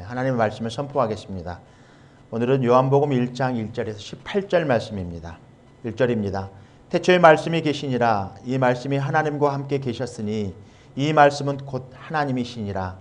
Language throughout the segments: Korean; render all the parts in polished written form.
하나님의 말씀을 선포하겠습니다. 오늘은 요한복음 1장 1절에서 18절 말씀입니다. 1절입니다. 태초에 말씀이 계시니라. 이 말씀이 하나님과 함께 계셨으니 이 말씀은 곧 하나님이시니라.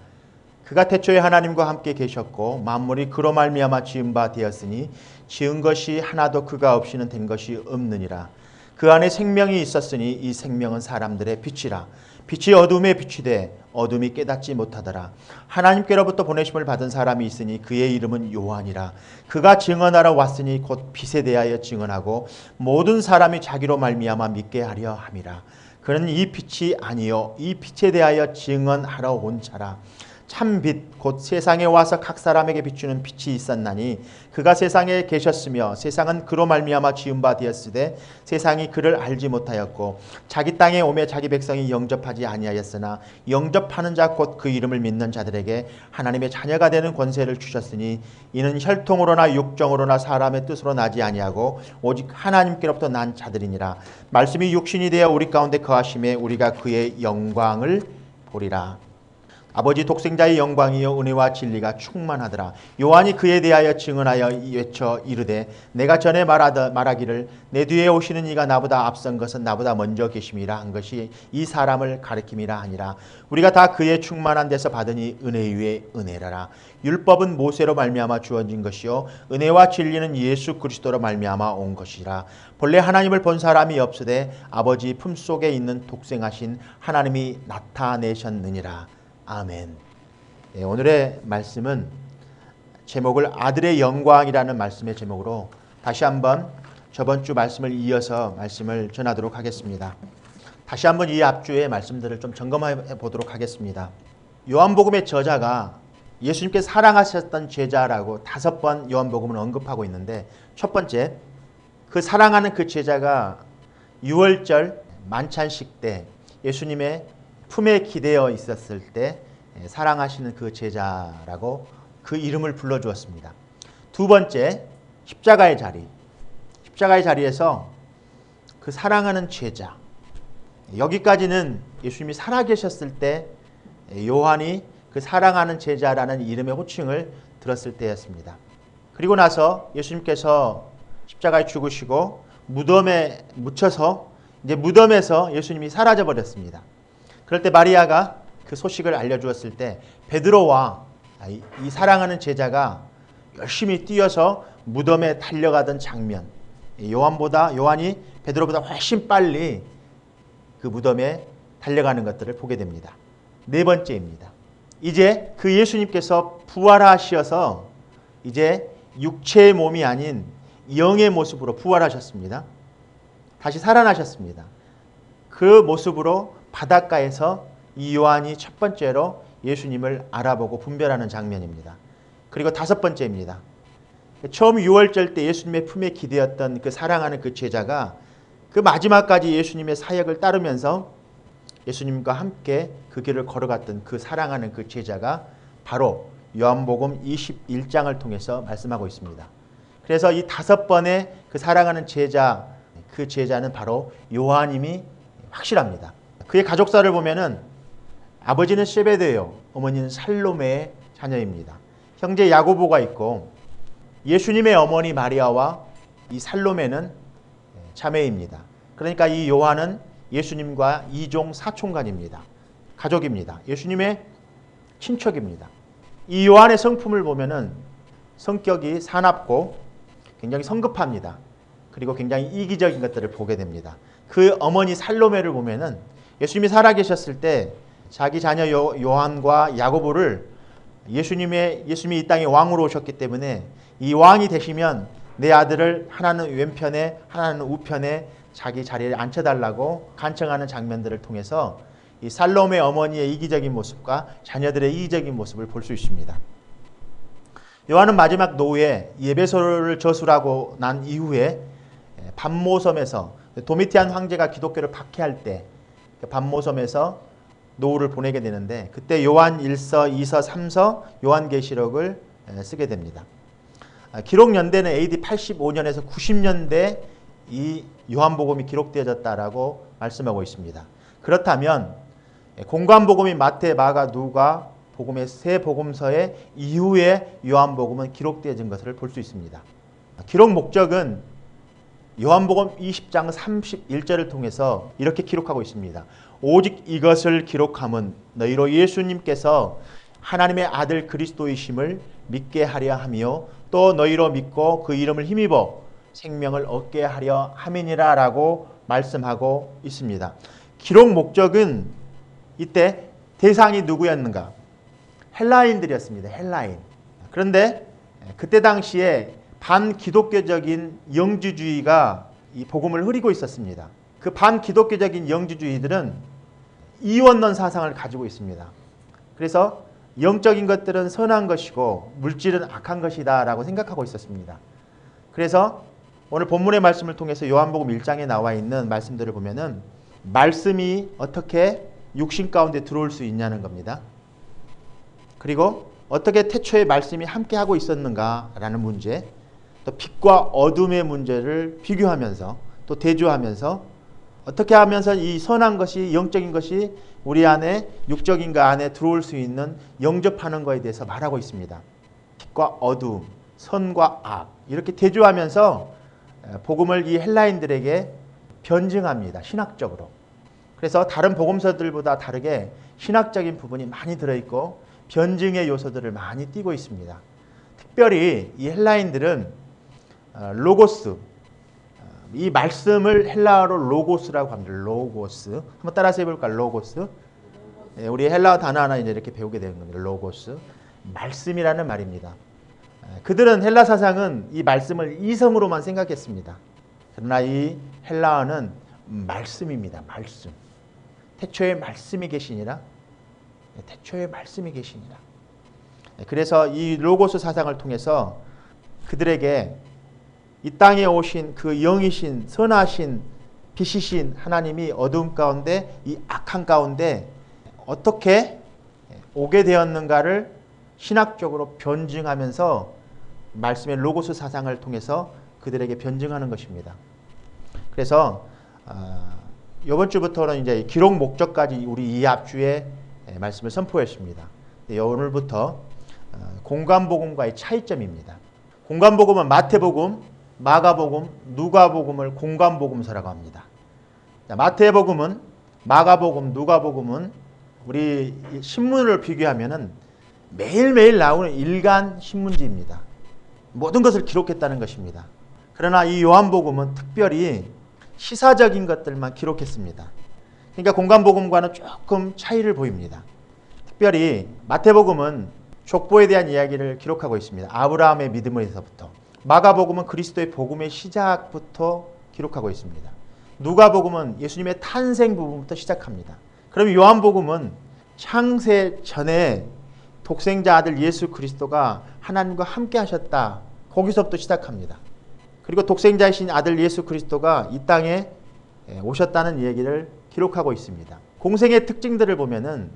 그가 태초에 하나님과 함께 계셨고 만물이 그로 말미암아 지은 바 되었으니 지은 것이 하나도 그가 없이는 된 것이 없느니라. 그 안에 생명이 있었으니 이 생명은 사람들의 빛이라. 빛이 어둠에 비추되 어둠이 깨닫지 못하더라. 하나님께로부터 보내심을 받은 사람이 있으니 그의 이름은 요한이라. 그가 증언하러 왔으니 곧 빛에 대하여 증언하고 모든 사람이 자기로 말미암아 믿게 하려 함이라. 그는 이 빛이 아니요 이 빛에 대하여 증언하러 온 자라. 참빛 곧 세상에 와서 각 사람에게 비추는 빛이 있었나니 그가 세상에 계셨으며 세상은 그로 말미암아 지은 바 되었으되 세상이 그를 알지 못하였고 자기 땅에 오매 자기 백성이 영접하지 아니하였으나 영접하는 자 곧 그 이름을 믿는 자들에게 하나님의 자녀가 되는 권세를 주셨으니 이는 혈통으로나 육정으로나 사람의 뜻으로 나지 아니하고 오직 하나님께로부터 난 자들이니라. 말씀이 육신이 되어 우리 가운데 거하심에 우리가 그의 영광을 보리라. 아버지 독생자의 영광이여 은혜와 진리가 충만하더라. 요한이 그에 대하여 증언하여 외쳐 이르되 내가 전에 말하기를 내 뒤에 오시는 이가 나보다 앞선 것은 나보다 먼저 계심이라 한 것이 이 사람을 가리킴이라 하니라. 우리가 다 그의 충만한 데서 받으니 은혜 위에 은혜라라. 율법은 모세로 말미암아 주어진 것이요 은혜와 진리는 예수 그리스도로 말미암아 온 것이라. 본래 하나님을 본 사람이 없으되 아버지 품속에 있는 독생하신 하나님이 나타내셨느니라. 아멘. 네, 오늘의 말씀은 제목을 아들의 영광이라는 말씀의 제목으로 다시 한번 저번 주 말씀을 이어서 말씀을 전하도록 하겠습니다. 다시 한번 이 앞주의 말씀들을 좀 점검해 보도록 하겠습니다. 요한복음의 저자가 예수님께 사랑하셨던 제자라고 5번 요한복음을 언급하고 있는데 첫 번째, 그 사랑하는 그 제자가 유월절 만찬식 때 예수님의 품에 기대어 있었을 때 사랑하시는 그 제자라고 그 이름을 불러주었습니다. 두 번째, 십자가의 자리에서 그 사랑하는 제자, 여기까지는 예수님이 살아계셨을 때 요한이 그 사랑하는 제자라는 이름의 호칭을 들었을 때였습니다. 그리고 나서 예수님께서 십자가에 죽으시고 무덤에 묻혀서 이제 무덤에서 예수님이 사라져 버렸습니다. 그럴 때 마리아가 그 소식을 알려주었을 때 베드로와 이 사랑하는 제자가 열심히 뛰어서 무덤에 달려가던 장면, 요한이 베드로보다 훨씬 빨리 그 무덤에 달려가는 것들을 보게 됩니다. 네 번째입니다. 이제 그 예수님께서 부활하셔서 이제 육체의 몸이 아닌 영의 모습으로 부활하셨습니다. 다시 살아나셨습니다. 그 모습으로 바닷가에서 이 요한이 첫 번째로 예수님을 알아보고 분별하는 장면입니다. 그리고 5번째입니다. 처음 유월절 때 예수님의 품에 기대었던 그 사랑하는 그 제자가 그 마지막까지 예수님의 사역을 따르면서 예수님과 함께 그 길을 걸어갔던 그 사랑하는 그 제자가 바로 요한복음 21장을 통해서 말씀하고 있습니다. 그래서 이 5번의 그 사랑하는 제자, 그 제자는 바로 요한임이 확실합니다. 그의 가족사를 보면은 아버지는 세베데요, 어머니는 살로메의 자녀입니다. 형제 야고보가 있고 예수님의 어머니 마리아와 이 살로메는 자매입니다. 그러니까 이 요한은 예수님과 이종 사촌간입니다. 가족입니다. 예수님의 친척입니다. 이 요한의 성품을 보면은 성격이 사납고 굉장히 성급합니다. 그리고 굉장히 이기적인 것들을 보게 됩니다. 그 어머니 살로메를 보면은 예수님이 살아계셨을 때 자기 자녀 요한과 야고보를 예수님이 이 땅에 왕으로 오셨기 때문에 이 왕이 되시면 내 아들을 하나는 왼편에 하나는 우편에 자기 자리에 앉혀달라고 간청하는 장면들을 통해서 이 살로메 어머니의 이기적인 모습과 자녀들의 이기적인 모습을 볼 수 있습니다. 요한은 마지막 노후에 예배소를 저술하고 난 이후에 반모섬에서 도미티안 황제가 기독교를 박해할 때 반모섬에서 노후를 보내게 되는데 그때 요한 1서, 2서, 3서, 요한계시록을 쓰게 됩니다. 기록 연대는 AD 85년에서 90년대 이 요한복음이 기록되어졌다라고 말씀하고 있습니다. 그렇다면 공관복음인 마태, 마가, 누가, 복음의 세 복음서의 이후에 요한복음은 기록되어진 것을 볼 수 있습니다. 기록 목적은 요한복음 20장 31절을 통해서 이렇게 기록하고 있습니다. 오직 이것을 기록함은 너희로 예수님께서 하나님의 아들 그리스도이심을 믿게 하려 하며 또 너희로 믿고 그 이름을 힘입어 생명을 얻게 하려 함이니라 라고 말씀하고 있습니다. 기록 목적은 이때 대상이 누구였는가? 헬라인들이었습니다. 헬라인. 그런데 그때 당시에 반기독교적인 영주주의가 이 복음을 흐리고 있었습니다. 그 반기독교적인 영주주의들은 이원론 사상을 가지고 있습니다. 그래서 영적인 것들은 선한 것이고 물질은 악한 것이다 라고 생각하고 있었습니다. 그래서 오늘 본문의 말씀을 통해서 요한복음 1장에 나와 있는 말씀들을 보면은 말씀이 어떻게 육신 가운데 들어올 수 있냐는 겁니다. 그리고 어떻게 태초에 말씀이 함께하고 있었는가라는 문제, 또 빛과 어둠의 문제를 비교하면서 또 대조하면서 어떻게 하면서 이 선한 것이 영적인 것이 우리 안에 육적인 것 안에 들어올 수 있는 영접하는 것에 대해서 말하고 있습니다. 빛과 어둠, 선과 악 이렇게 대조하면서 복음을 이 헬라인들에게 변증합니다. 신학적으로. 그래서 다른 복음서들보다 다르게 신학적인 부분이 많이 들어있고 변증의 요소들을 많이 띠고 있습니다. 특별히 이 헬라인들은 로고스, 이 말씀을 헬라어로 로고스라고 합니다. 로고스. 한번 따라서 해볼까요? 로고스. 우리 헬라어 단어 하나 이렇게 배우게 되는 겁니다. 로고스. 말씀이라는 말입니다. 그들은 헬라 사상은 이 말씀을 이성으로만 생각했습니다. 그러나 이 헬라어는 말씀입니다. 말씀. 태초에 말씀이 계시니라. 태초에 말씀이 계시니라. 그래서 이 로고스 사상을 통해서 그들에게 이 땅에 오신 그 영이신 선하신 빛이신 하나님이 어두움 가운데 이 악한 가운데 어떻게 오게 되었는가를 신학적으로 변증하면서 말씀의 로고스 사상을 통해서 그들에게 변증하는 것입니다. 그래서 이번 주부터는 이제 기록 목적까지 우리 이 앞주에 말씀을 선포했습니다. 오늘부터 공관복음과의 차이점입니다. 공관복음은 마태복음, 마가복음, 누가복음을 공관복음서라고 합니다. 마태복음은 마가복음, 누가복음은 우리 신문을 비교하면은 매일매일 나오는 일간 신문지입니다. 모든 것을 기록했다는 것입니다. 그러나 이 요한복음은 특별히 시사적인 것들만 기록했습니다. 그러니까 공관복음과는 조금 차이를 보입니다. 특별히 마태복음은 족보에 대한 이야기를 기록하고 있습니다. 아브라함의 믿음에서부터. 마가복음은 그리스도의 복음의 시작부터 기록하고 있습니다. 누가복음은 예수님의 탄생 부분부터 시작합니다. 그럼 요한복음은 창세 전에 독생자 아들 예수 그리스도가 하나님과 함께 하셨다. 거기서부터 시작합니다. 그리고 독생자이신 아들 예수 그리스도가 이 땅에 오셨다는 얘기를 기록하고 있습니다. 공생의 특징들을 보면은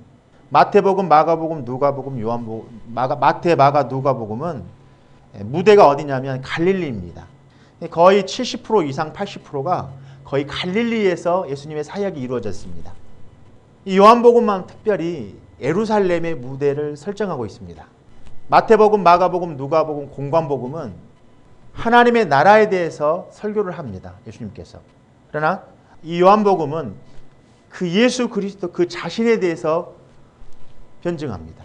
마태복음, 마가복음, 누가복음, 요한복음, 마태, 마가, 누가복음은 무대가 어디냐면 갈릴리입니다. 거의 70% 이상 80%가 거의 갈릴리에서 예수님의 사역이 이루어졌습니다. 이 요한복음만 특별히 예루살렘의 무대를 설정하고 있습니다. 마태복음, 마가복음, 누가복음, 공관복음은 하나님의 나라에 대해서 설교를 합니다. 예수님께서. 그러나 이 요한복음은 그 예수 그리스도 그 자신에 대해서 변증합니다.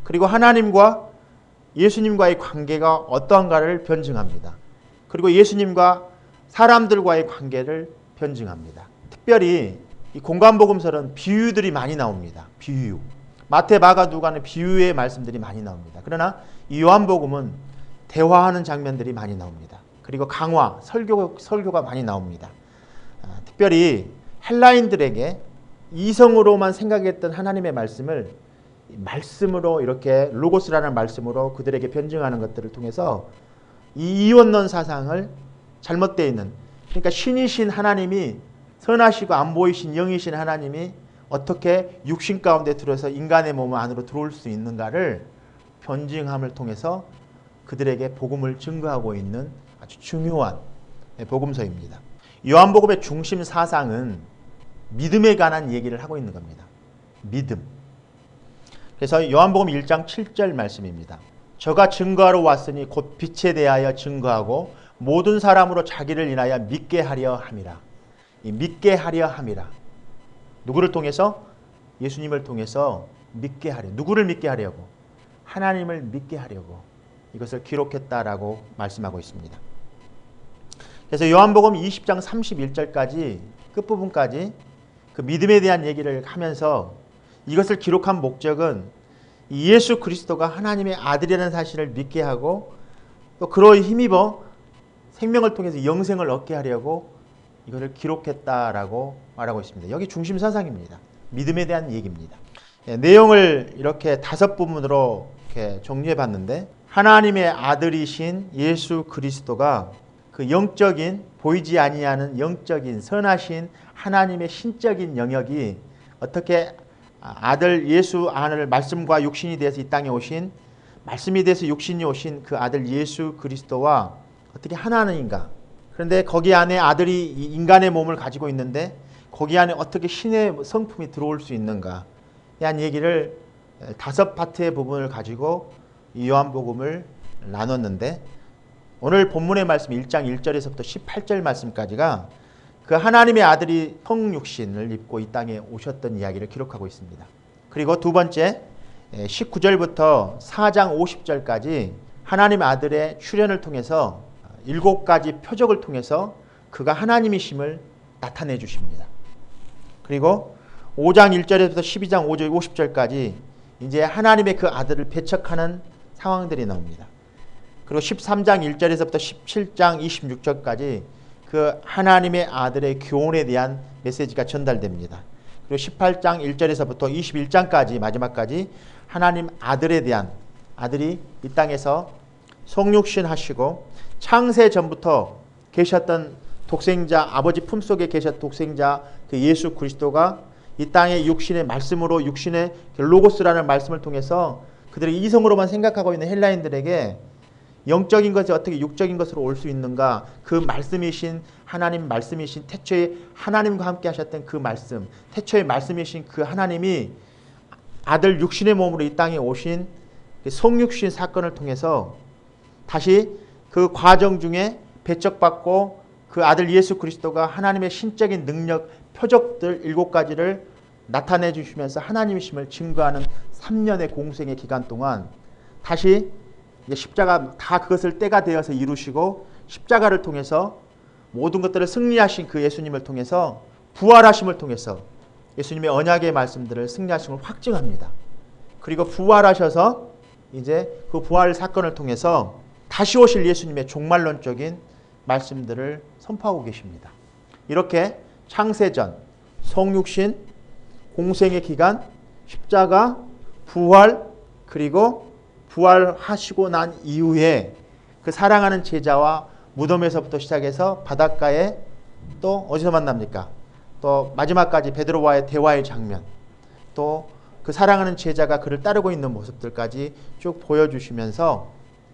그리고 하나님과 예수님과의 관계가 어떠한가를 변증합니다. 그리고 예수님과 사람들과의 관계를 변증합니다. 특별히 이 공관복음서는 비유들이 많이 나옵니다. 비유. 마태, 마가, 누가는 비유의 말씀들이 많이 나옵니다. 그러나 이 요한복음은 대화하는 장면들이 많이 나옵니다. 그리고 강화, 설교가 많이 나옵니다. 특별히 헬라인들에게 이성으로만 생각했던 하나님의 말씀을 말씀으로 이렇게 로고스라는 말씀으로 그들에게 변증하는 것들을 통해서 이 이원론 사상을 잘못되어 있는, 그러니까 신이신 하나님이 선하시고 안 보이신 영이신 하나님이 어떻게 육신 가운데 들어서 인간의 몸 안으로 들어올 수 있는가를 변증함을 통해서 그들에게 복음을 증거하고 있는 아주 중요한 복음서입니다. 요한복음의 중심 사상은 믿음에 관한 얘기를 하고 있는 겁니다. 믿음. 그래서 요한복음 1장 7절 말씀입니다. 저가 증거하러 왔으니 곧 빛에 대하여 증거하고 모든 사람으로 자기를 인하여 믿게 하려 함이라. 이 믿게 하려 함이라. 누구를 통해서? 예수님을 통해서 믿게 하려. 누구를 믿게 하려고? 하나님을 믿게 하려고 이것을 기록했다라고 말씀하고 있습니다. 그래서 요한복음 20장 31절까지 끝부분까지 그 믿음에 대한 얘기를 하면서 이것을 기록한 목적은 예수 그리스도가 하나님의 아들이라는 사실을 믿게 하고 또 그로 힘입어 생명을 통해서 영생을 얻게 하려고 이것을 기록했다라고 말하고 있습니다. 여기 중심 사상입니다. 믿음에 대한 얘기입니다. 내용을 이렇게 5부분으로 이렇게 정리해 봤는데 하나님의 아들이신 예수 그리스도가 그 영적인 보이지 아니하는 영적인 선하신 하나님의 신적인 영역이 어떻게 아들 예수 안을 말씀과 육신이 되어서 이 땅에 오신 말씀이 돼서 육신이 오신 그 아들 예수 그리스도와 어떻게 하나인가. 그런데 거기 안에 아들이 인간의 몸을 가지고 있는데 거기 안에 어떻게 신의 성품이 들어올 수 있는가 한 얘기를 5파트의 부분을 가지고 이 요한복음을 나눴는데 오늘 본문의 말씀 1장 1절에서부터 18절 말씀까지가 그 하나님의 아들이 성육신을 입고 이 땅에 오셨던 이야기를 기록하고 있습니다. 그리고 두 번째 19절부터 4장 50절까지 하나님의 아들의 출현을 통해서 7가지 표적을 통해서 그가 하나님이심을 나타내 주십니다. 그리고 5장 1절에서 12장 5절 50절까지 이제 하나님의 그 아들을 배척하는 상황들이 나옵니다. 그리고 13장 1절에서부터 17장 26절까지 그 하나님의 아들의 교훈에 대한 메시지가 전달됩니다. 그리고 18장 1절에서부터 21장까지 마지막까지 하나님 아들에 대한 아들이 이 땅에서 성육신 하시고 창세 전부터 계셨던 독생자 아버지 품속에 계셨던 독생자 그 예수 그리스도가 이 땅의 육신의 말씀으로 육신의 로고스라는 말씀을 통해서 그들의 이성으로만 생각하고 있는 헬라인들에게 영적인 것이 어떻게 육적인 것으로 올 수 있는가 그 말씀이신 하나님 말씀이신 태초에 하나님과 함께 하셨던 그 말씀 태초에 말씀이신 그 하나님이 아들 육신의 몸으로 이 땅에 오신 성육신 사건을 통해서 다시 그 과정 중에 배척받고 그 아들 예수 그리스도가 하나님의 신적인 능력 표적들 7가지를 나타내 주시면서 하나님이심을 증거하는 3년의 공생의 기간 동안 다시 십자가 다 그것을 때가 되어서 이루시고 십자가를 통해서 모든 것들을 승리하신 그 예수님을 통해서 부활하심을 통해서 예수님의 언약의 말씀들을 승리하심을 확증합니다. 그리고 부활하셔서 이제 그 부활 사건을 통해서 다시 오실 예수님의 종말론적인 말씀들을 선포하고 계십니다. 이렇게 창세전, 성육신, 공생의 기간, 십자가, 부활 그리고 부활하시고 난 이후에 그 사랑하는 제자와 무덤에서부터 시작해서 바닷가에 또 어디서 만납니까? 또 마지막까지 베드로와의 대화의 장면 또 그 사랑하는 제자가 그를 따르고 있는 모습들까지 쭉 보여주시면서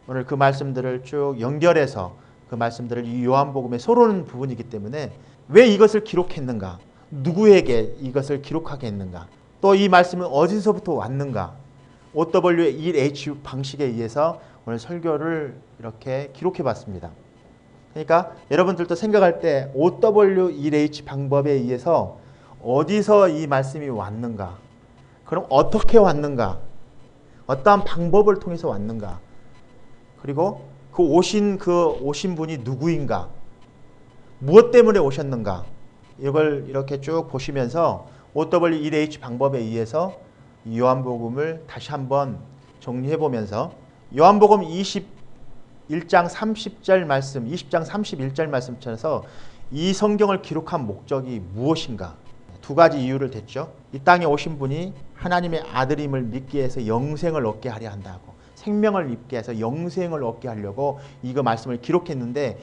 오늘 그 말씀들을 쭉 연결해서 그 말씀들을 이 요한복음에 서로는 부분이기 때문에 왜 이것을 기록했는가? 누구에게 이것을 기록하게 했는가? 또 이 말씀은 어디서부터 왔는가? OW1H 방식에 의해서 오늘 설교를 이렇게 기록해 봤습니다. 그러니까 여러분들도 생각할 때 OW1H 방법에 의해서 어디서 이 말씀이 왔는가? 그럼 어떻게 왔는가? 어떠한 방법을 통해서 왔는가? 그리고 그 오신 분이 누구인가? 무엇 때문에 오셨는가? 이걸 이렇게 쭉 보시면서 OW1H 방법에 의해서 요한복음을 다시 한번 정리해 보면서 요한복음 21장 30절 말씀, 20장 31절 말씀처럼 이 성경을 기록한 목적이 무엇인가? 2가지 이유를 댔죠. 이 땅에 오신 분이 하나님의 아들임을 믿게 해서 영생을 얻게 하려 한다고 생명을 입게 해서 영생을 얻게 하려고 이거 말씀을 기록했는데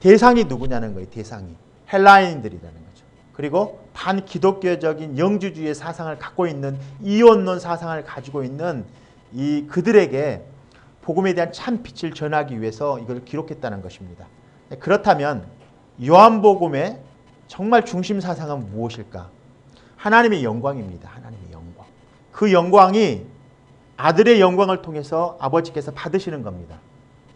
대상이 누구냐는 거예요. 대상이 헬라인들이라는 거죠. 그리고 반기독교적인 영주주의 사상을 갖고 있는 이원론 사상을 가지고 있는 이 그들에게 복음에 대한 참 빛을 전하기 위해서 이걸 기록했다는 것입니다. 그렇다면 요한복음의 정말 중심 사상은 무엇일까? 하나님의 영광입니다. 하나님의 영광. 그 영광이 아들의 영광을 통해서 아버지께서 받으시는 겁니다.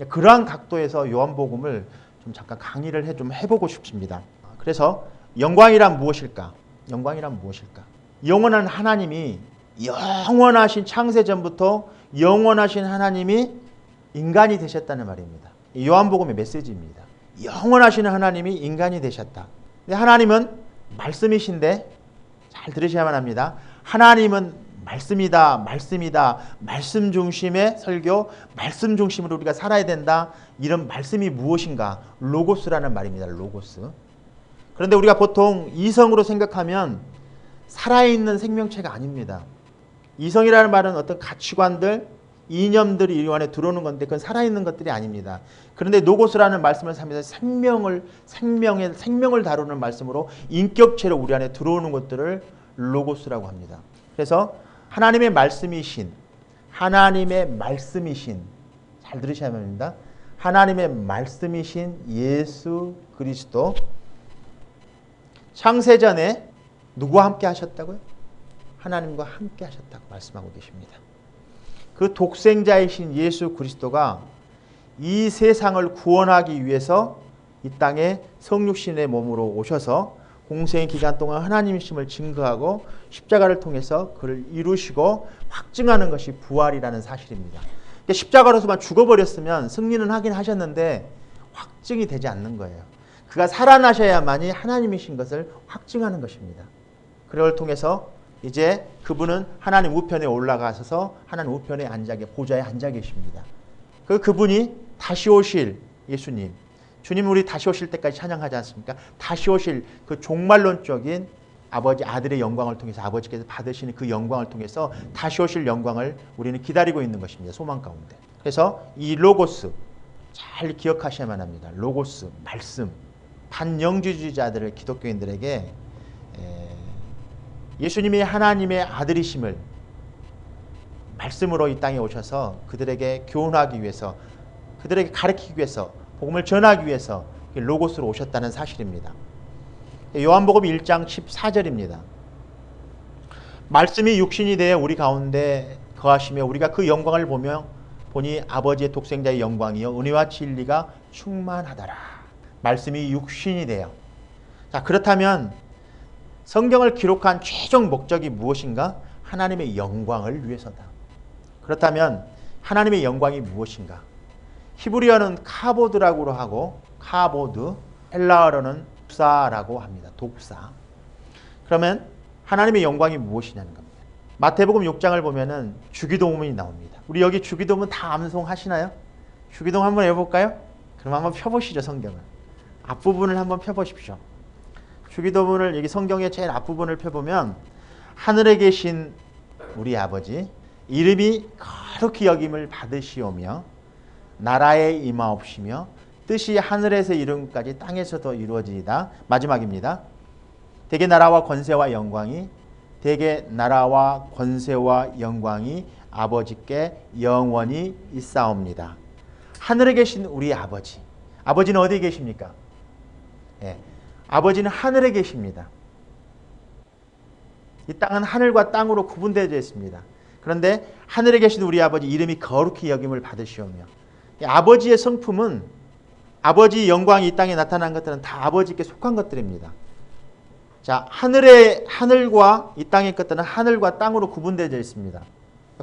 그러한 각도에서 요한복음을 좀 잠깐 강의를 좀 해보고 싶습니다. 그래서 영광이란 무엇일까? 영광이란 무엇일까? 영원한 하나님이, 영원하신 창세전부터 영원하신 하나님이 인간이 되셨다는 말입니다. 요한복음의 메시지입니다. 영원하신 하나님이 인간이 되셨다. 근데 하나님은 말씀이신데, 잘 들으셔야만 합니다. 하나님은 말씀이다, 말씀이다, 말씀 중심의 설교, 말씀 중심으로 우리가 살아야 된다. 이런 말씀이 무엇인가? 로고스라는 말입니다. 로고스. 그런데 우리가 보통 이성으로 생각하면 살아있는 생명체가 아닙니다. 이성이라는 말은 어떤 가치관들, 이념들이 이 안에 들어오는 건데 그건 살아있는 것들이 아닙니다. 그런데 로고스라는 말씀을 하면서 생명을 다루는 말씀으로 인격체로 우리 안에 들어오는 것들을 로고스라고 합니다. 그래서 하나님의 말씀이신, 잘 들으셔야 합니다. 하나님의 말씀이신 예수 그리스도, 창세전에 누구와 함께 하셨다고요? 하나님과 함께 하셨다고 말씀하고 계십니다. 그 독생자이신 예수 그리스도가 이 세상을 구원하기 위해서 이 땅에 성육신의 몸으로 오셔서 공생의 기간 동안 하나님이심을 증거하고 십자가를 통해서 그를 이루시고 확증하는 것이 부활이라는 사실입니다. 십자가로서만 죽어버렸으면 승리는 하긴 하셨는데 확증이 되지 않는 거예요. 그가 살아나셔야만이 하나님이신 것을 확증하는 것입니다. 그걸 통해서 이제 그분은 하나님 우편에 올라가셔서 하나님 우편에 보좌에 앉아 계십니다. 그분이 다시 오실 예수님, 주님 우리 다시 오실 때까지 찬양하지 않습니까? 다시 오실 그 종말론적인 아버지 아들의 영광을 통해서 아버지께서 받으시는 그 영광을 통해서 다시 오실 영광을 우리는 기다리고 있는 것입니다. 소망 가운데. 그래서 이 로고스 잘 기억하셔야만 합니다. 로고스, 말씀, 반영주주의자들을 기독교인들에게 예수님이 하나님의 아들이심을 말씀으로 이 땅에 오셔서 그들에게 교훈하기 위해서, 그들에게 가르치기 위해서, 복음을 전하기 위해서 로고스로 오셨다는 사실입니다. 요한복음 1장 14절입니다. 말씀이 육신이 되어 우리 가운데 거하시며 우리가 그 영광을 보니 아버지의 독생자의 영광이요 은혜와 진리가 충만하더라. 말씀이 육신이 되어. 자, 그렇다면 성경을 기록한 최종 목적이 무엇인가? 하나님의 영광을 위해서다. 그렇다면 하나님의 영광이 무엇인가? 히브리어는 카보드라고 하고, 카보드, 헬라어로는 독사라고 합니다. 독사. 그러면 하나님의 영광이 무엇이냐는 겁니다. 마태복음 6장을 보면은 주기도문이 나옵니다. 우리 여기 주기도문 다 암송하시나요? 주기도문 한번 해볼까요? 그럼 한번 펴보시죠. 성경을. 앞부분을 한번 펴보십시오. 주기도문을 여기 성경의 제일 앞부분을 펴보면 하늘에 계신 우리 아버지 이름이 거룩히 여김을 받으시오며 나라에 임하옵시며 뜻이 하늘에서 이룬까지 땅에서도 이루어지이다. 마지막입니다. 대개 나라와 권세와 영광이 아버지께 영원히 있사옵니다. 하늘에 계신 우리 아버지. 아버지는 어디에 계십니까? 아버지는 하늘에 계십니다. 이 땅은 하늘과 땅으로 구분되어 있습니다. 그런데 하늘에 계신 우리 아버지 이름이 거룩히 여김을 받으시오며, 아버지의 성품은, 아버지의 영광이 이 땅에 나타난 것들은 다 아버지께 속한 것들입니다. 자, 하늘과 이 땅의 것들은 하늘과 땅으로 구분되어 있습니다.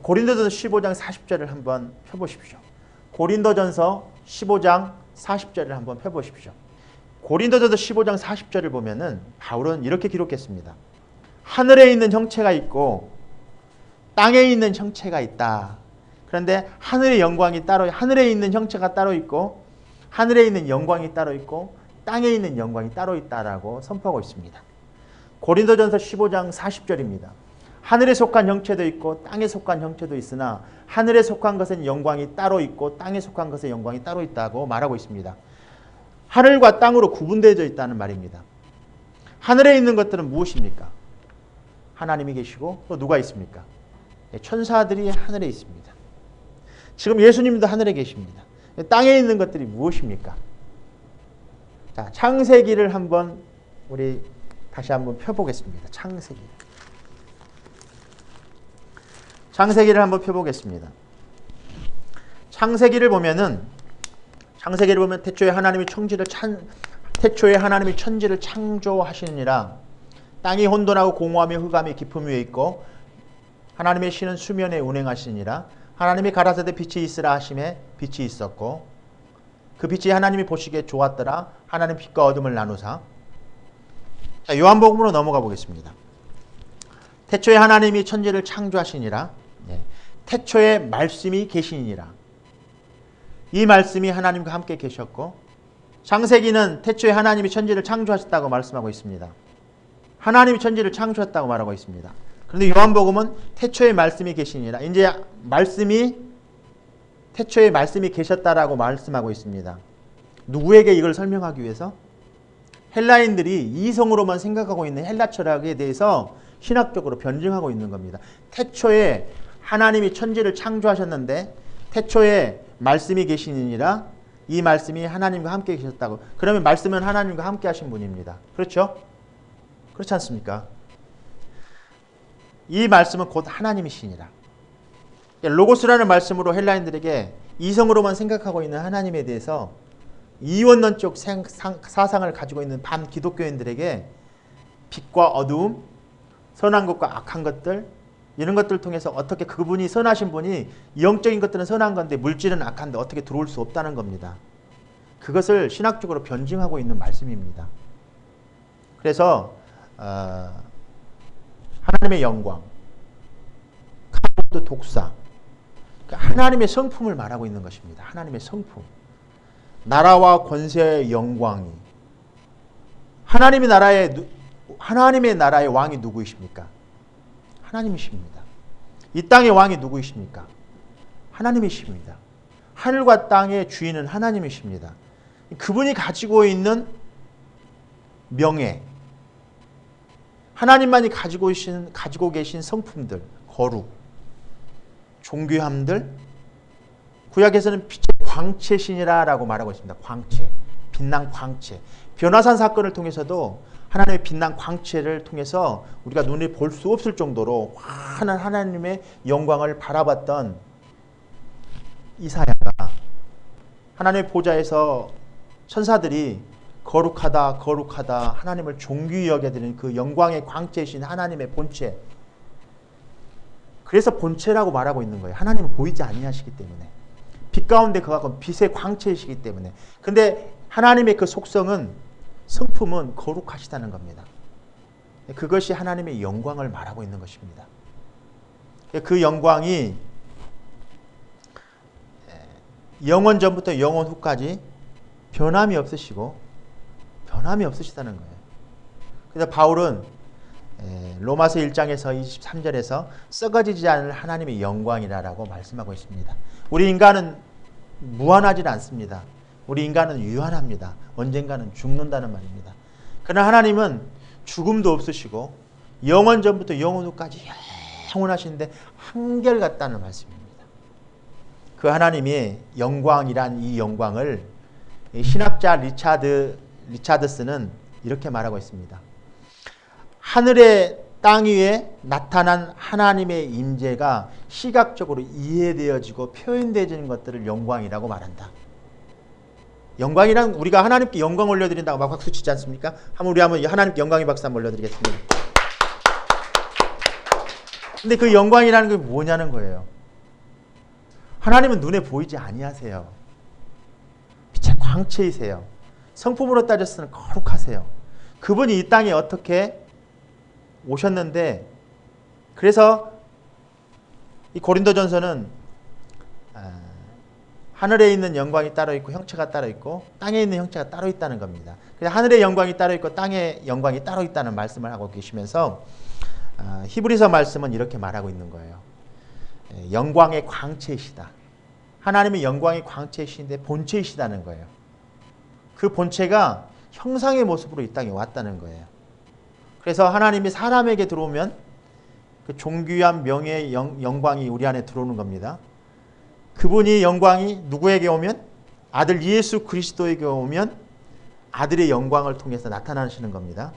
고린도전서 15장 40절을 한번 펴보십시오. 고린도전서 15장 40절을 한번 펴보십시오. 고린도전서 15장 40절을 보면은 바울은 이렇게 기록했습니다. 하늘에 있는 형체가 있고 땅에 있는 형체가 있다. 그런데 하늘의 영광이 따로, 하늘에 있는 형체가 따로 있고 하늘에 있는 영광이 따로 있고 땅에 있는 영광이 따로 있다라고 선포하고 있습니다. 고린도전서 15장 40절입니다. 하늘에 속한 형체도 있고 땅에 속한 형체도 있으나 하늘에 속한 것은 영광이 따로 있고 땅에 속한 것은 영광이 따로 있다고 말하고 있습니다. 하늘과 땅으로 구분되어져 있다는 말입니다. 하늘에 있는 것들은 무엇입니까? 하나님이 계시고 또 누가 있습니까? 천사들이 하늘에 있습니다. 지금 예수님도 하늘에 계십니다. 땅에 있는 것들이 무엇입니까? 자, 창세기를 한번 우리 다시 한번 펴보겠습니다. 창세기. 창세기를 한번 펴보겠습니다. 창세기를 보면 태초에 하나님이 천지를 창조하시느니라. 땅이 혼돈하고 공허하며 흑암이 깊음 위에 있고 하나님의 신은 수면에 운행하시니라. 하나님이 가라사대 빛이 있으라 하심에 빛이 있었고 그 빛이 하나님이 보시기에 좋았더라. 하나님 빛과 어둠을 나누사. 자, 요한복음으로 넘어가 보겠습니다. 태초에 하나님이 천지를 창조하시니라. 태초에 말씀이 계시니라. 이 말씀이 하나님과 함께 계셨고 창세기는 태초에 하나님이 천지를 창조하셨다고 말씀하고 있습니다. 하나님이 천지를 창조했다고 말하고 있습니다. 그런데 요한복음은 태초에 말씀이 계시니라. 이제 태초에 말씀이 계셨다라고 말씀하고 있습니다. 누구에게 이걸 설명하기 위해서? 헬라인들이 이성으로만 생각하고 있는 헬라 철학에 대해서 신학적으로 변증하고 있는 겁니다. 태초에 하나님이 천지를 창조하셨는데 태초에 말씀이 계시니라. 이 말씀이 하나님과 함께 계셨다고. 그러면 말씀은 하나님과 함께 하신 분입니다. 그렇죠? 그렇지 않습니까? 이 말씀은 곧 하나님이시니라. 로고스라는 말씀으로 헬라인들에게 이성으로만 생각하고 있는 하나님에 대해서 이원론적 사상을 가지고 있는 반기독교인들에게 빛과 어두움, 선한 것과 악한 것들, 이런 것들을 통해서 어떻게 그분이 선하신 분이 영적인 것들은 선한 건데 물질은 악한데 어떻게 들어올 수 없다는 겁니다. 그것을 신학적으로 변증하고 있는 말씀입니다. 그래서 하나님의 영광, 카본트 독사, 하나님의 성품을 말하고 있는 것입니다. 하나님의 성품. 나라와 권세의 영광이. 하나님의 나라의 왕이 누구이십니까? 하나님이십니다. 이 땅의 왕이 누구이십니까? 하나님이십니다. 하늘과 땅의 주인은 하나님이십니다. 그분이 가지고 있는 명예, 하나님만이 가지고 계신 성품들, 거룩, 존귀함들, 구약에서는 빛의 광채신이라고 말하고 있습니다. 광채, 빛난 광채. 변화산 사건을 통해서도 하나님의 빛난 광채를 통해서 우리가 눈에 볼 수 없을 정도로 환한 하나님의 영광을 바라봤던 이사야가 하나님의 보좌에서 천사들이 거룩하다 거룩하다 하나님을 존귀히 여겨드리는 그 영광의 광채이신 하나님의 본체, 그래서 본체라고 말하고 있는 거예요. 하나님은 보이지 아니하시기 때문에, 빛 가운데 거하고 빛의 광채이시기 때문에. 근데 하나님의 그 속성은, 성품은 거룩하시다는 겁니다. 그것이 하나님의 영광을 말하고 있는 것입니다. 그 영광이 영원 전부터 영원 후까지 변함이 없으시다는 거예요. 그래서 바울은 로마서 1장에서 23절에서 썩어지지 않을 하나님의 영광이라고 말씀하고 있습니다. 우리 인간은 무한하지 않습니다. 우리 인간은 유한합니다. 언젠가는 죽는다는 말입니다. 그러나 하나님은 죽음도 없으시고 영원 전부터 영원 후까지 영원하신데 한결같다는 말씀입니다. 그 하나님의 영광이란 이 영광을 신학자 리차드스는 이렇게 말하고 있습니다. 하늘의 땅 위에 나타난 하나님의 임재가 시각적으로 이해되어지고 표현되어지는 것들을 영광이라고 말한다. 영광이란, 우리가 하나님께 영광 올려드린다고 막 박수 치지 않습니까? 우리 한번 하나님께 영광의 박수 한번 올려드리겠습니다. 근데 그 영광이라는 게 뭐냐는 거예요. 하나님은 눈에 보이지 아니하세요. 빛의 광채이세요. 성품으로 따졌을 때 거룩하세요. 그분이 이 땅에 어떻게 오셨는데, 그래서 이 고린도전서는 하늘에 있는 영광이 따로 있고 형체가 따로 있고 땅에 있는 형체가 따로 있다는 겁니다. 그래서 하늘의 영광이 따로 있고 땅의 영광이 따로 있다는 말씀을 하고 계시면서 히브리서 말씀은 이렇게 말하고 있는 거예요. 영광의 광채이시다. 하나님의 영광의 광채이신데 본체이시다는 거예요. 그 본체가 형상의 모습으로 이 땅에 왔다는 거예요. 그래서 하나님이 사람에게 들어오면 그 존귀한 명예의 영광이 우리 안에 들어오는 겁니다. 그분이 영광이 누구에게 오면, 아들 예수 그리스도에게 오면 아들의 영광을 통해서 나타나시는 겁니다.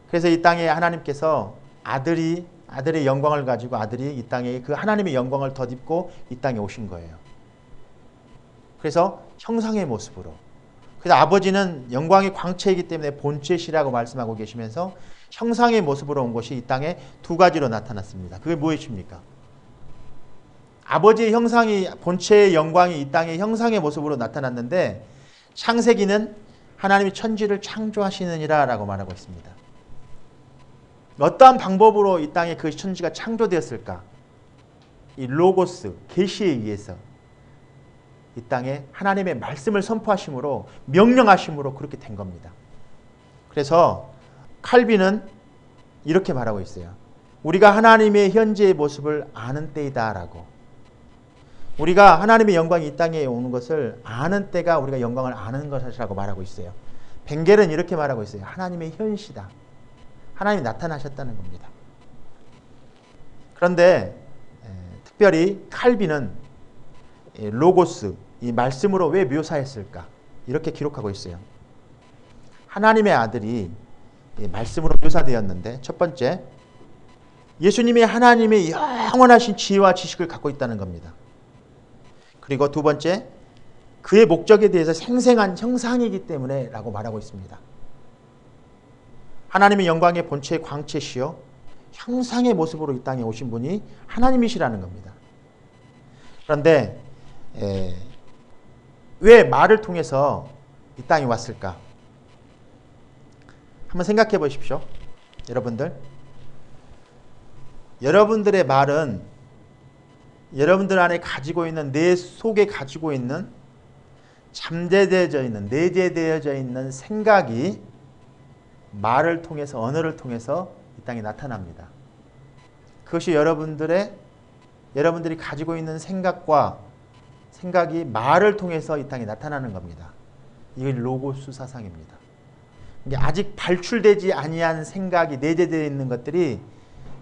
그래서 이 땅에 하나님께서 아들의 영광을 가지고 아들이 이 땅에 그 하나님의 영광을 덧입고 이 땅에 오신 거예요. 그래서 형상의 모습으로. 그래서 아버지는 영광의 광채이기 때문에 본체시라고 말씀하고 계시면서 형상의 모습으로 온 것이 이 땅에 두 가지로 나타났습니다. 그게 무엇입니까? 아버지의 형상이, 본체의 영광이 이 땅의 형상의 모습으로 나타났는데 창세기는 하나님이 천지를 창조하시느니라 라고 말하고 있습니다. 어떠한 방법으로 이 땅에 그 천지가 창조되었을까? 이 로고스, 계시에 의해서 이 땅에 하나님의 말씀을 선포하심으로, 명령하심으로 그렇게 된 겁니다. 그래서 칼빈은 이렇게 말하고 있어요. 우리가 하나님의 현재의 모습을 아는 때이다 라고. 우리가 하나님의 영광이 이 땅에 오는 것을 아는 때가 우리가 영광을 아는 것이라고 말하고 있어요. 벵겔은 이렇게 말하고 있어요. 하나님의 현시다. 하나님이 나타나셨다는 겁니다. 그런데 특별히 칼빈은 로고스, 이 말씀으로 왜 묘사했을까? 이렇게 기록하고 있어요. 하나님의 아들이 말씀으로 묘사되었는데 첫 번째, 예수님이 하나님의 영원하신 지혜와 지식을 갖고 있다는 겁니다. 그리고 두 번째, 그의 목적에 대해서 생생한 형상이기 때문에 라고 말하고 있습니다. 하나님의 영광의 본체의 광채시요 형상의 모습으로 이 땅에 오신 분이 하나님이시라는 겁니다. 그런데 왜 말을 통해서 이 땅에 왔을까? 한번 생각해 보십시오. 여러분들의 말은 여러분들 안에 가지고 있는, 내 속에 가지고 있는 잠재되어져 있는, 내재되어져 있는 생각이 말을 통해서, 언어를 통해서 이 땅에 나타납니다. 그것이 여러분들이 가지고 있는 생각이 말을 통해서 이 땅에 나타나는 겁니다. 이게 로고스 사상입니다. 이게 아직 발출되지 아니한 생각이 내재되어 있는 것들이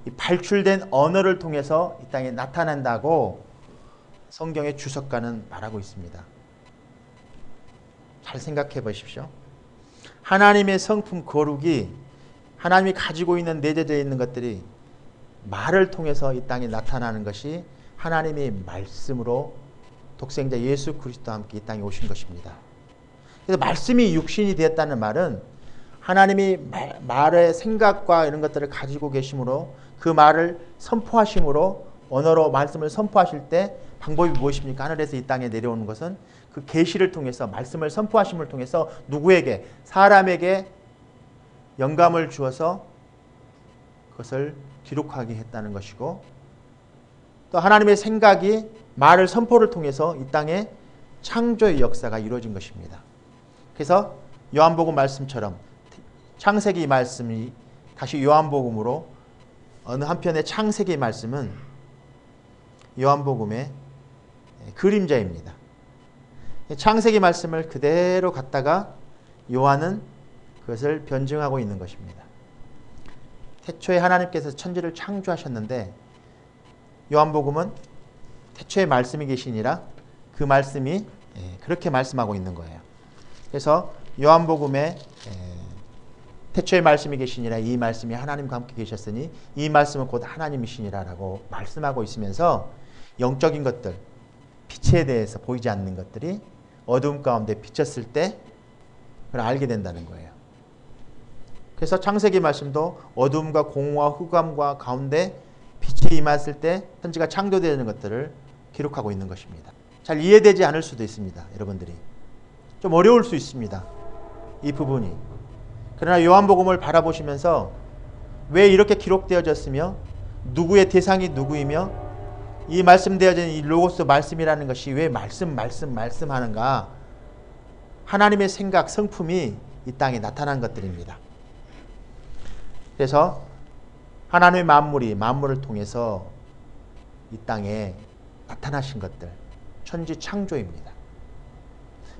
이 발출된 언어를 통해서 이 땅에 나타난다고 성경의 주석가는 말하고 있습니다. 잘 생각해 보십시오. 하나님의 성품 거룩이, 하나님이 가지고 있는 내재되어 있는 것들이 말을 통해서 이 땅에 나타나는 것이 하나님의 말씀으로 독생자 예수 그리스도와 함께 이 땅에 오신 것입니다. 그래서 말씀이 육신이 되었다는 말은 하나님이 말의 생각과 이런 것들을 가지고 계심으로, 그 말을 선포하심으로, 언어로 말씀을 선포하실 때 방법이 무엇입니까? 하늘에서 이 땅에 내려오는 것은 그 계시를 통해서, 말씀을 선포하심을 통해서 누구에게? 사람에게 영감을 주어서 그것을 기록하게 했다는 것이고, 또 하나님의 생각이 말을 선포를 통해서 이 땅에 창조의 역사가 이루어진 것입니다. 그래서 요한복음 말씀처럼 창세기 말씀이 다시 요한복음으로, 어느 한편의 창세기 말씀은 요한복음의 그림자입니다. 창세기 말씀을 그대로 갖다가 요한은 그것을 변증하고 있는 것입니다. 태초에 하나님께서 천지를 창조하셨는데 요한복음은 태초에 말씀이 계시니라 그 말씀이 그렇게 말씀하고 있는 거예요. 그래서 요한복음에 태초에 말씀이 계시니라, 이 말씀이 하나님과 함께 계셨으니 이 말씀은 곧 하나님이시니라 라고 말씀하고 있으면서 영적인 것들, 빛에 대해서 보이지 않는 것들이 어두움 가운데 비쳤을 때 그걸 알게 된다는 거예요. 그래서 창세기 말씀도 어두움과 공허와 흑암과 가운데 빛이 임했을 때 천지가 창조되는 것들을 기록하고 있는 것입니다. 잘 이해되지 않을 수도 있습니다. 여러분들이 좀 어려울 수 있습니다. 이 부분이. 그러나 요한복음을 바라보시면서 왜 이렇게 기록되어졌으며 누구의 대상이 누구이며 이 말씀되어진 이 로고스 말씀이라는 것이 왜 말씀하는가? 하나님의 생각, 성품이 이 땅에 나타난 것들입니다. 그래서 하나님의 만물을 통해서 이 땅에 나타나신 것들, 천지 창조입니다.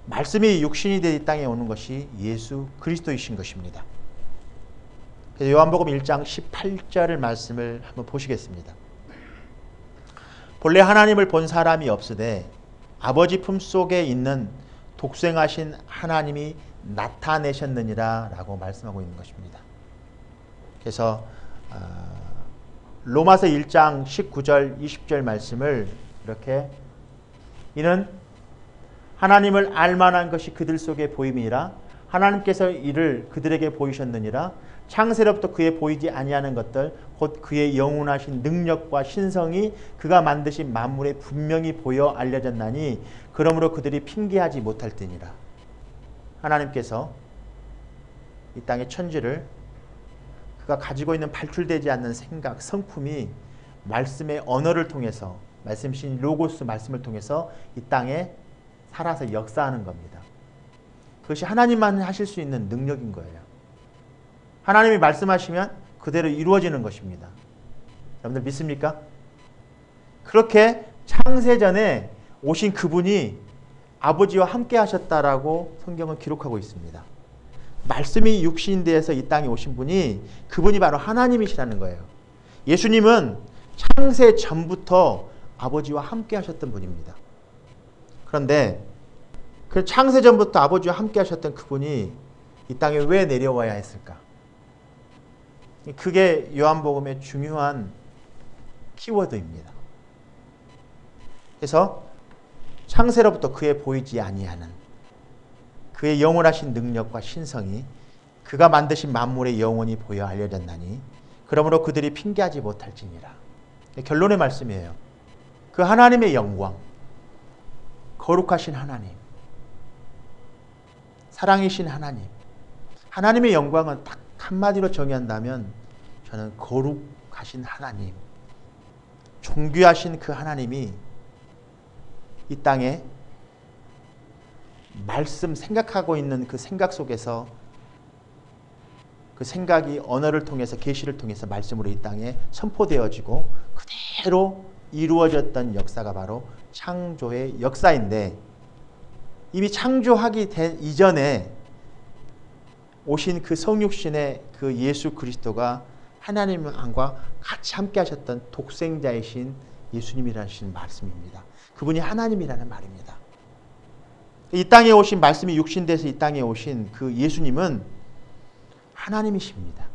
말씀이 육신이 되어 이 땅에 오는 것이 예수 그리스도이신 것입니다. 그래서 요한복음 1장 18절의 말씀을 한번 보시겠습니다. 본래 하나님을 본 사람이 없으되 아버지 품속에 있는 독생하신 하나님이 나타내셨느니라 라고 말씀하고 있는 것입니다. 그래서 로마서 1장 19절 20절 말씀을 이렇게 이는 하나님을 알만한 것이 그들 속에 보임이라 하나님께서 이를 그들에게 보이셨느니라 창세로부터 그의 보이지 아니하는 것들 곧 그의 영원하신 능력과 신성이 그가 만드신 만물에 분명히 보여 알려졌나니 그러므로 그들이 핑계하지 못할 때니라. 하나님께서 이 땅의 천지를 그가 가지고 있는 발출되지 않는 생각, 성품이 말씀의 언어를 통해서 말씀이신 로고스 말씀을 통해서 이 땅에 살아서 역사하는 겁니다. 그것이 하나님만 하실 수 있는 능력인 거예요. 하나님이 말씀하시면 그대로 이루어지는 것입니다. 여러분들 믿습니까? 그렇게 창세전에 오신 그분이 아버지와 함께 하셨다라고 성경은 기록하고 있습니다. 말씀이 육신이 되어서 이 땅에 오신 분이 그분이 바로 하나님이시라는 거예요. 예수님은 창세 전부터 아버지와 함께 하셨던 분입니다. 그런데 그 창세 전부터 아버지와 함께 하셨던 그분이 이 땅에 왜 내려와야 했을까? 그게 요한복음의 중요한 키워드입니다. 그래서 창세로부터 그의 보이지 아니하는 그의 영원하신 능력과 신성이 그가 만드신 만물의 영원히 보여 알려졌나니 그러므로 그들이 핑계하지 못할지니라. 결론의 말씀이에요. 그 하나님의 영광, 거룩하신 하나님, 사랑이신 하나님, 하나님의 영광은 딱 한마디로 정의한다면 저는 거룩하신 하나님, 존귀하신 그 하나님이 이 땅에 말씀 생각하고 있는 그 생각 속에서 그 생각이 언어를 통해서 계시를 통해서 말씀으로 이 땅에 선포되어지고 그대로 이루어졌던 역사가 바로 창조의 역사인데 이미 창조하기 이전에 오신 그 성육신의 그 예수 그리스도가 하나님과 같이 함께 하셨던 독생자이신 예수님이라는 말씀입니다. 그분이 하나님이라는 말입니다. 이 땅에 오신 말씀이 육신돼서 이 땅에 오신 그 예수님은 하나님이십니다.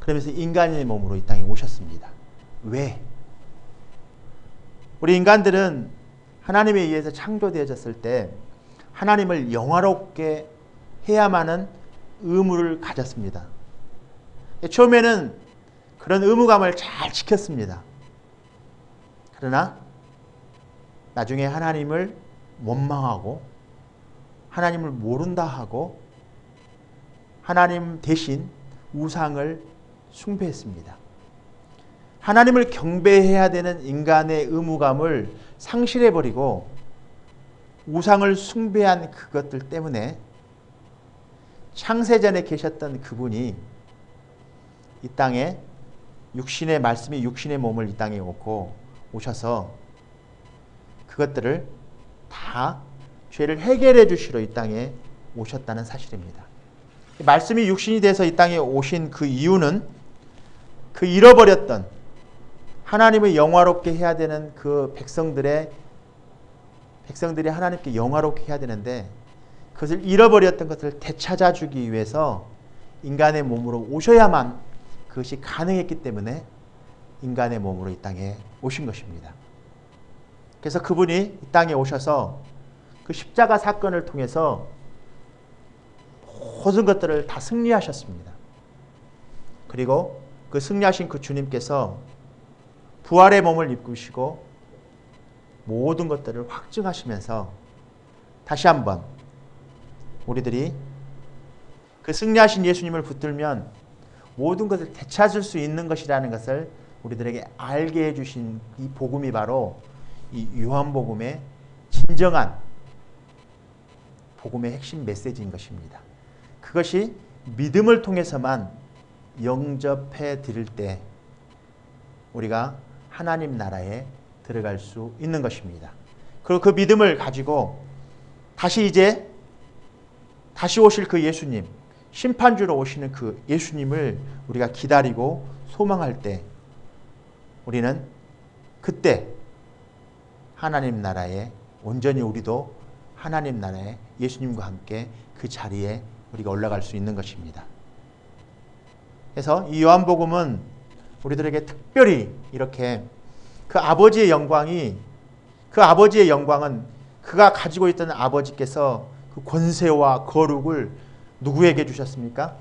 그러면서 인간의 몸으로 이 땅에 오셨습니다. 왜? 우리 인간들은 하나님에 의해서 창조되어졌을 때 하나님을 영화롭게 해야만은 의무를 가졌습니다. 처음에는 그런 의무감을 잘 지켰습니다. 그러나 나중에 하나님을 원망하고 하나님을 모른다 하고 하나님 대신 우상을 숭배했습니다. 하나님을 경배해야 되는 인간의 의무감을 상실해버리고 우상을 숭배한 그것들 때문에 창세전에 계셨던 그분이 이 땅에 육신의 말씀이 육신의 몸을 이 땅에 오셔서 그것들을 다 죄를 해결해 주시러 이 땅에 오셨다는 사실입니다. 말씀이 육신이 돼서 이 땅에 오신 그 이유는 그 잃어버렸던 하나님을 영화롭게 해야 되는 그 백성들이 하나님께 영화롭게 해야 되는데 그것을 잃어버렸던 것을 되찾아주기 위해서 인간의 몸으로 오셔야만 그것이 가능했기 때문에 인간의 몸으로 이 땅에 오신 것입니다. 그래서 그분이 이 땅에 오셔서 그 십자가 사건을 통해서 모든 것들을 다 승리하셨습니다. 그리고 그 승리하신 그 주님께서 부활의 몸을 입으시고 모든 것들을 확증하시면서 다시 한번 우리들이 그 승리하신 예수님을 붙들면 모든 것을 되찾을 수 있는 것이라는 것을 우리들에게 알게 해주신 이 복음이 바로 이 요한복음의 진정한 복음의 핵심 메시지인 것입니다. 그것이 믿음을 통해서만 영접해 드릴 때 우리가 하나님 나라에 들어갈 수 있는 것입니다. 그리고 그 믿음을 가지고 다시 오실 그 예수님, 심판주로 오시는 그 예수님을 우리가 기다리고 소망할 때 우리는 그때 하나님 나라에 온전히 우리도 하나님 나라에 예수님과 함께 그 자리에 우리가 올라갈 수 있는 것입니다. 그래서 이 요한복음은 우리들에게 특별히 이렇게 그 아버지의 영광은 그가 가지고 있던 아버지께서 그 권세와 거룩을 누구에게 주셨습니까?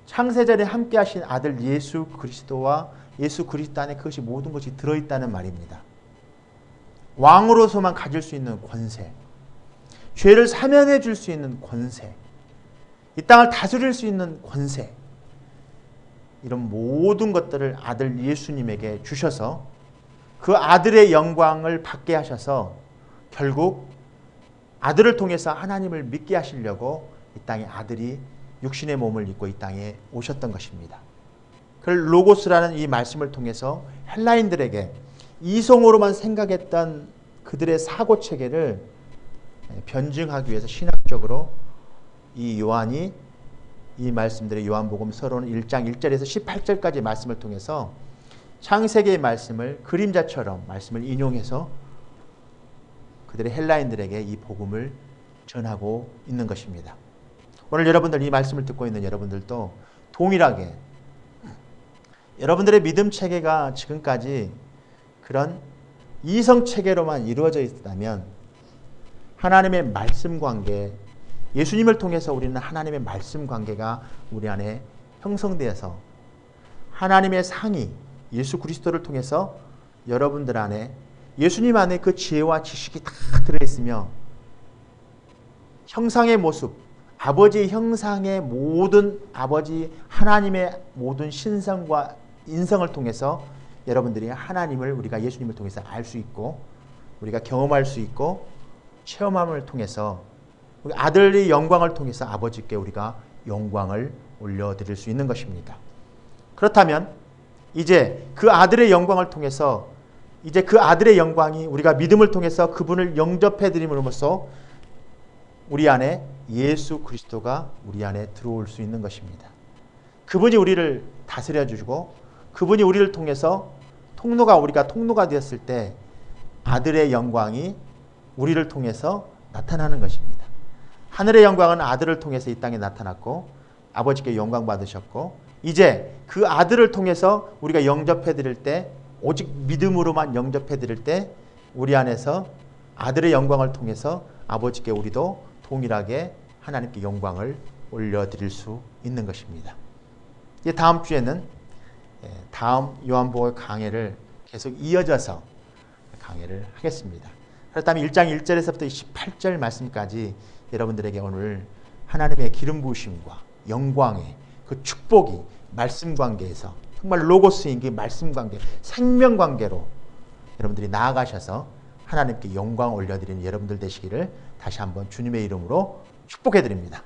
창세전에 함께 하신 아들 예수 그리스도와 예수 그리스도 안에 그것이 모든 것이 들어있다는 말입니다. 왕으로서만 가질 수 있는 권세, 죄를 사면해 줄 수 있는 권세, 이 땅을 다스릴 수 있는 권세, 이런 모든 것들을 아들 예수님에게 주셔서 그 아들의 영광을 받게 하셔서 결국 아들을 통해서 하나님을 믿게 하시려고 이 땅에 아들이 육신의 몸을 입고 이 땅에 오셨던 것입니다. 그 로고스라는 이 말씀을 통해서 헬라인들에게 이성으로만 생각했던 그들의 사고체계를 변증하기 위해서 신학적으로 이 요한이 이 말씀들의 요한복음 서론 1장 1절에서 18절까지 말씀을 통해서 창세기의 말씀을 그림자처럼 말씀을 인용해서 그들의 헬라인들에게 이 복음을 전하고 있는 것입니다. 오늘 여러분들 이 말씀을 듣고 있는 여러분들도 동일하게 여러분들의 믿음 체계가 지금까지 그런 이성 체계로만 이루어져 있다면 하나님의 말씀 관계, 예수님을 통해서 우리는 하나님의 말씀 관계가 우리 안에 형성되어서 하나님의 상이 예수 그리스도를 통해서 여러분들 안에 예수님 안에 그 지혜와 지식이 다 들어있으며 형상의 모습, 아버지의 형상의 모든 아버지 하나님의 모든 신성과 인성을 통해서 여러분들이 하나님을 우리가 예수님을 통해서 알 수 있고 우리가 경험할 수 있고 체험함을 통해서 우리 아들의 영광을 통해서 아버지께 우리가 영광을 올려드릴 수 있는 것입니다. 그렇다면 이제 그 아들의 영광을 통해서 이제 그 아들의 영광이 우리가 믿음을 통해서 그분을 영접해 드림으로써 우리 안에 예수 그리스도가 우리 안에 들어올 수 있는 것입니다. 그분이 우리를 다스려 주시고 그분이 우리를 통해서 우리가 통로가 되었을 때 아들의 영광이 우리를 통해서 나타나는 것입니다. 하늘의 영광은 아들을 통해서 이 땅에 나타났고 아버지께 영광 받으셨고 이제 그 아들을 통해서 우리가 영접해 드릴 때 오직 믿음으로만 영접해 드릴 때 우리 안에서 아들의 영광을 통해서 아버지께 우리도 동일하게 하나님께 영광을 올려드릴 수 있는 것입니다. 이제 다음 주에는 다음 요한복음 강해를 계속 이어져서 강해를 하겠습니다. 그렇다면 1장 1절에서부터 18절 말씀까지 여러분들에게 오늘 하나님의 기름 부으심과 영광의 그 축복이 말씀 관계에서 정말 로고스인 그 말씀 관계, 생명 관계로 여러분들이 나아가셔서 하나님께 영광 올려드리는 여러분들 되시기를 다시 한번 주님의 이름으로 축복해 드립니다.